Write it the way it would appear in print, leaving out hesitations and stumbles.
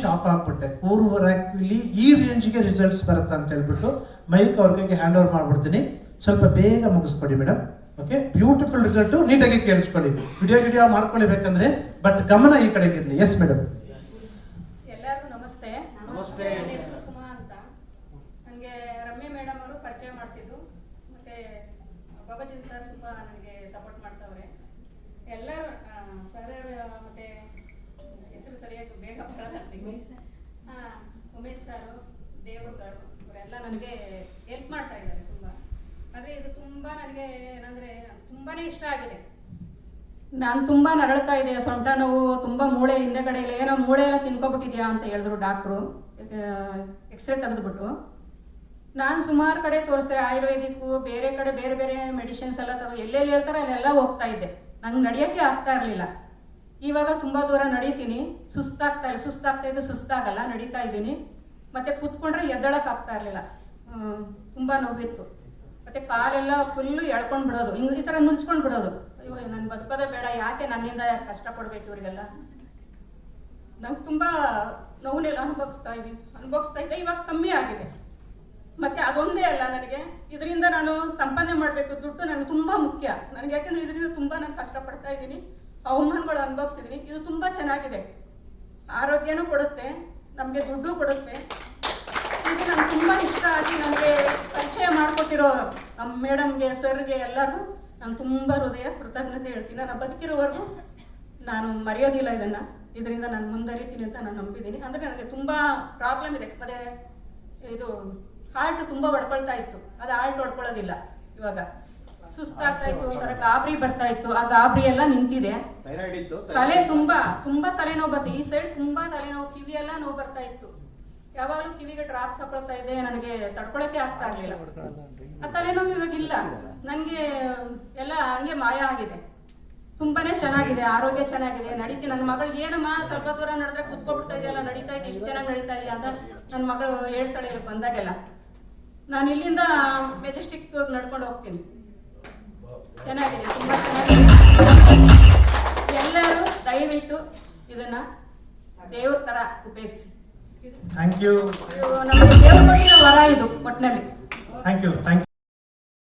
Shock ಆಗ್ಬಿಟ್ಟೆ. ಪೂರ್ವರಾಕ್ವಿಲಿ ಈ ರೇಂಜ್ಗೆ results ಬರುತ್ತೆ ಅಂತ ಹೇಳ್ಬಿಟ್ಟು ಮೈಕ್ ಅವ್ರಿಗೆ ಹ್ಯಾಂಡ್ ಓವರ್ ಮಾಡ್ಬಿಡ್ತೀನಿ. ಸ್ವಲ್ಪ ಬೇಗ ಮುಗಿಸ್ಕೊಡಿ ಮೇಡಮ್. Okay, beautiful result. ನೀಟಾಗಿ ಕೇಳಿಸ್ಕೊಳ್ಳಿ. ವಿಡಿಯೋ ಮಾಡ್ಕೊಳ್ಬೇಕಂದ್ರೆ ಬಟ್ ಗಮನ ಈ ಕಡೆಗೆ ಇರಲಿ. Yes madam. ಎಲ್ಲರಿಗೂ ನಮಸ್ತೆ. ನಮಸ್ತೆ. ನನ್ನ ಹೆಸರು ಸುಮಾ ಅಂತ. ನನಗೆ ರಮ್ಯ ಮೇಡಮ್ ಅವರು ಪರಿಚಯ ಮಾಡಿಸಿದ್ದು, ಮತ್ತೆ ಬಾಬಾಜಿನ್ ಸರ್ ತುಂಬ ನನಗೆ ಸಪೋರ್ಟ್ ಮಾಡ್ತಾವ್ರೆ. ಎಲ್ಲರೂ ಸರ್ ಮತ್ತೆ ಹೆಸರು ಸರಿಯಾಗಿ ಬೇಗ ಬರಲ್ಲ. ಉಮೇಶ್ ಸರ್, ದೇವ ಸರ್ ಇವರೆಲ್ಲ ನನಗೆ ಹೆಲ್ಪ್ ಮಾಡ್ತಾ ಇದ್ದಾರೆ ತುಂಬ. ಆದರೆ ಇದು ತುಂಬ ನನಗೆ ಏನಂದರೆ ತುಂಬಾನೇ ಇಷ್ಟ ಆಗಿದೆ. ನಾನು ತುಂಬ ನರಳ್ತಾ ಇದೆ, ಸೊಂಟ ನೋವು, ತುಂಬ ಮೂಳೆ ಹಿಂದೆಗಡೆ ಇಲ್ಲ, ಏನೋ ಮೂಳೆ ಎಲ್ಲ ತಿನ್ಕೊಬಿಟ್ಟಿದ್ಯಾ ಅಂತ ಹೇಳಿದ್ರು ಡಾಕ್ಟ್ರು. ಎಕ್ಸ್ರೇ ತೆಗೆದುಬಿಟ್ಟು ನಾನು ಸುಮಾರು ಕಡೆ ತೋರಿಸ್ತಾರೆ, ಆಯುರ್ವೇದಿಕ್ಕು, ಬೇರೆ ಕಡೆ ಬೇರೆ ಬೇರೆ ಮೆಡಿಸಿನ್ಸ್ ಎಲ್ಲ ಎಲ್ಲೆಲ್ಲಿ ಹೇಳ್ತಾರೆ ಅಲ್ಲೆಲ್ಲ ಹೋಗ್ತಾ ಇದ್ದೆ. ನಂಗೆ ನಡೆಯೋಕ್ಕೆ ಆಗ್ತಾ ಇರಲಿಲ್ಲ. ಇವಾಗ ತುಂಬ ದೂರ ನಡೀತೀನಿ, ಸುಸ್ತಾಗಲ್ಲ, ನಡೀತಾ ಇದ್ದೀನಿ. ಮತ್ತು ಕೂತ್ಕೊಂಡ್ರೆ ಎದ್ದಳಕ್ಕೆ ಆಗ್ತಾ ಇರಲಿಲ್ಲ, ತುಂಬ ನೋವಿತ್ತು. ಮತ್ತು ಕಾಲೆಲ್ಲ ಫುಲ್ಲು ಎಳ್ಕೊಂಡು ಬಿಡೋದು, ಹಿಂಗೆ ಈ ಥರ ನುಲ್ಚ್ಕೊಂಡು ಬಿಡೋದು. ಅಯ್ಯೋ ನಾನು ಬದುಕೋದೇ ಬೇಡ, ಯಾಕೆ ನನ್ನಿಂದ ಕಷ್ಟಪಡ್ಬೇಕು ಇವರಿಗೆಲ್ಲ. ನಂಗೆ ತುಂಬ ನೋವನ್ನೆಲ್ಲ ಅನುಭವಿಸ್ತಾ ಇದ್ದೆ. ಇವಾಗ ಕಮ್ಮಿ ಆಗಿದೆ. ಮತ್ತು ಅದೊಂದೇ ಅಲ್ಲ, ನನಗೆ ಇದರಿಂದ ನಾನು ಸಂಪಾದನೆ ಮಾಡಬೇಕು, ದುಡ್ಡು ನನಗೆ ತುಂಬ ಮುಖ್ಯ. ನನಗೆ ಯಾಕೆಂದರೆ ಇದರಿಂದ ತುಂಬ ನಾನು ಕಷ್ಟಪಡ್ತಾ ಇದ್ದೀನಿ, ಅವಮಾನಗಳು ಅನುಭವಿಸಿದ್ದೀನಿ. ಇದು ತುಂಬ ಚೆನ್ನಾಗಿದೆ, ಆರೋಗ್ಯನೂ ಕೊಡುತ್ತೆ, ನಮಗೆ ದುಡ್ಡು ಕೊಡುತ್ತೆ. ಇದು ನನಗೆ ತುಂಬ ಇಷ್ಟ ಆಗಿ ನನಗೆ ಪರಿಚಯ ಮಾಡಿಕೊಟ್ಟಿರೋ ನಮ್ಮ ಮೇಡಮ್ಗೆ, ಸರ್ಗೆ, ಎಲ್ಲರಿಗೂ ನಾನು ತುಂಬ ಹೃದಯ ಕೃತಜ್ಞತೆ ಹೇಳ್ತೀನಿ. ನಾನು ಬದುಕಿರೋವರೆಗೂ ನಾನು ಮರೆಯೋದಿಲ್ಲ ಇದರಿಂದ ನಾನು ಮುಂದರಿತೀನಿ ಅಂತ ನಾನು ನಂಬಿದ್ದೀನಿ. ಅಂದರೆ ನನಗೆ ತುಂಬ ಪ್ರಾಬ್ಲಮ್ ಇದೆ. ಮತ್ತು ಇದು ಹಾರ್ಟ್ ತುಂಬ ಹೊಡ್ಕೊಳ್ತಾ ಇತ್ತು, ಅದು ಹಾರ್ಟ್ ಹೊಡ್ಕೊಳ್ಳೋದಿಲ್ಲ. ಇವಾಗ ಸುಸ್ತಾಗ್ತಾ ಇತ್ತು, ಒಂಥರ ಗಾಬರಿ ಬರ್ತಾ ಇತ್ತು, ಆ ಗಾಬರಿ ಎಲ್ಲ ನಿಂತಿದೆ. ತಲೆ ತುಂಬ ತಲೆನೋವು ಬರ್ತದೆ, ಈ ಸೈಡ್ ತುಂಬ ತಲೆನೋವು, ಕಿವಿ ಎಲ್ಲ ನೋವು ಬರ್ತಾ ಇತ್ತು. ಯಾವಾಗಲೂ ಕಿವಿಗೆ ಡ್ರಾಪ್ಸ್ ಹಾಕೊಳ್ತಾ ಇದೆ, ನನಗೆ ತಡ್ಕೊಳಕ್ಕೆ ಆಗ್ತಾ ಇರಲಿಲ್ಲ. ಆ ತಲೆನೋವು ಇವಾಗ ಇಲ್ಲ, ನನಗೆ ಎಲ್ಲ ಹಂಗೆ ಮಾಯ ಆಗಿದೆ. ತುಂಬಾನೇ ಚೆನ್ನಾಗಿದೆ, ಆರೋಗ್ಯ ಚೆನ್ನಾಗಿದೆ, ನಡೀತಿ. ನನ್ನ ಮಗಳಿಗೆ ಏನಮ್ಮ ಸ್ವಲ್ಪ ದೂರ ನಡೆದ್ರೆ ಕುತ್ಕೊಬಿಡ್ತಾ ಇದೆಯಲ್ಲ, ನಡೀತಾ ಇದೆ, ಇಷ್ಟು ಚೆನ್ನಾಗಿ ನಡೀತಾ ಇದೆಯಾ ಅಂತ ನನ್ನ ಮಗಳು ಹೇಳ್ತಾಳೆ ಇಲ್ಲಿ ಬಂದಾಗೆಲ್ಲ. ನಾನು ಇಲ್ಲಿಂದ ಮೆಜೆಸ್ಟಿಕ್ ನಡ್ಕೊಂಡು ಹೋಗ್ತೀನಿ. ಚೆನ್ನಾಗಿದೆ, ತುಂಬ ಚೆನ್ನಾಗಿದೆ. ಎಲ್ಲರೂ ದಯವಿಟ್ಟು ಇದನ್ನ ದೇವ್ರ ತರ ಉಪಯೋಗಿಸಿ. Thank you. ನಮಗೆ ದೇವ್ರ ಕೊಟ್ಟಿರೋ ವರ ಇದು ಒಟ್ಟಿನಲ್ಲಿ. Thank you.